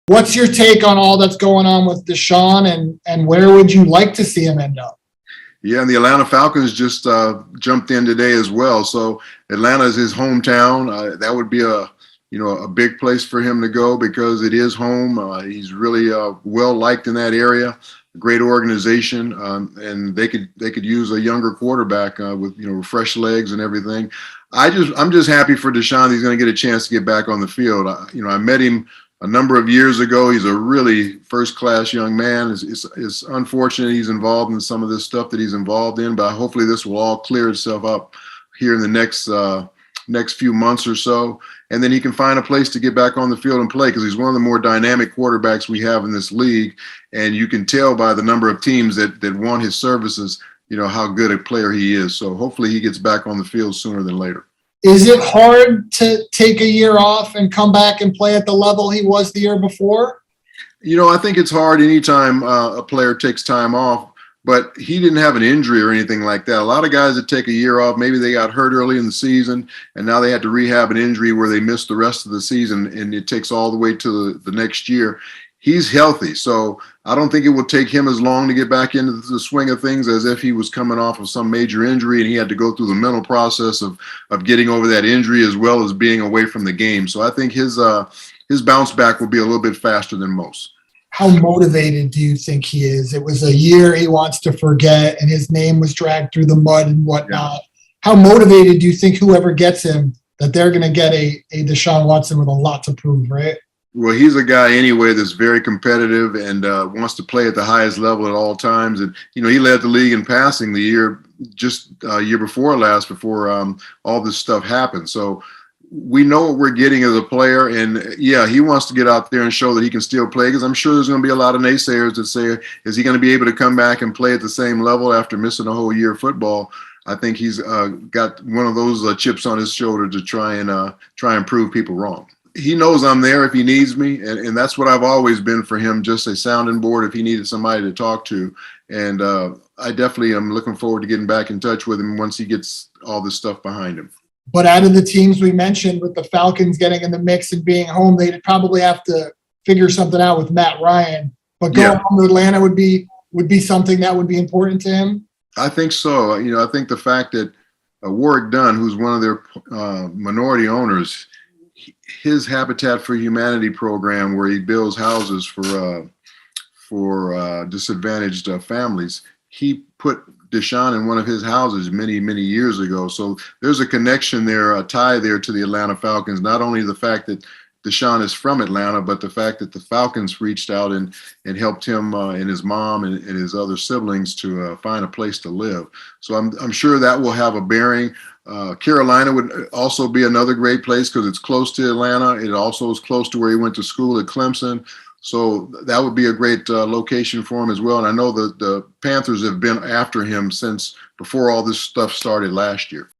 What's your take on all that's going on with Deshaun, and where would you like to see him end up? Yeah, and the Atlanta Falcons just jumped in today as well. So Atlanta is his hometown. That would be a big place for him to go because it is home. He's really well liked in that area. A great organization, and they could use a younger quarterback with fresh legs and everything. I'm just happy for Deshaun. He's going to get a chance to get back on the field. I met him a number of years ago. He's a really first-class young man. It's unfortunate he's involved in some of this stuff that he's involved in, but hopefully this will all clear itself up here in the next few months or so, and then he can find a place to get back on the field and play because he's one of the more dynamic quarterbacks we have in this league, and you can tell by the number of teams that want his services, how good a player he is. So hopefully he gets back on the field sooner than later. Is it hard to take a year off and come back and play at the level he was the year before? I think it's hard anytime a player takes time off, but he didn't have an injury or anything like that. A lot of guys that take a year off, maybe they got hurt early in the season, and now they had to rehab an injury where they missed the rest of the season, and it takes all the way to the next year. He's healthy, so I don't think it will take him as long to get back into the swing of things as if he was coming off of some major injury and he had to go through the mental process of getting over that injury as well as being away from the game. So I think his bounce back will be a little bit faster than most. How motivated do you think he is? It was a year he wants to forget, and his name was dragged through the mud and whatnot. Yeah. How motivated do you think whoever gets him, that they're going to get a Deshaun Watson with a lot to prove, right? Well, he's a guy anyway that's very competitive and wants to play at the highest level at all times. And, he led the league in passing the year before last, before all this stuff happened. So we know what we're getting as a player. And, yeah, he wants to get out there and show that he can still play because I'm sure there's going to be a lot of naysayers that say, is he going to be able to come back and play at the same level after missing a whole year of football? I think he's got one of those chips on his shoulder to try and prove people wrong. He knows I'm there if he needs me, and that's what I've always been for him, just a sounding board if he needed somebody to talk to. And I definitely am looking forward to getting back in touch with him once he gets all this stuff behind him. But out of the teams we mentioned, with the Falcons getting in the mix and being home, they'd probably have to figure something out with Matt Ryan. But going home to Atlanta would be something that would be important to him? I think so. I think the fact that Warwick Dunn, who's one of their minority owners, his Habitat for Humanity program, where he builds houses for disadvantaged families, he put Deshaun in one of his houses many, many years ago. So there's a connection there, a tie there to the Atlanta Falcons. Not only the fact that Deshaun is from Atlanta, but the fact that the Falcons reached out and helped him and his mom and his other siblings to find a place to live. So I'm sure that will have a bearing. Carolina would also be another great place because it's close to Atlanta. It also is close to where he went to school at Clemson. So that would be a great location for him as well. And I know the Panthers have been after him since before all this stuff started last year.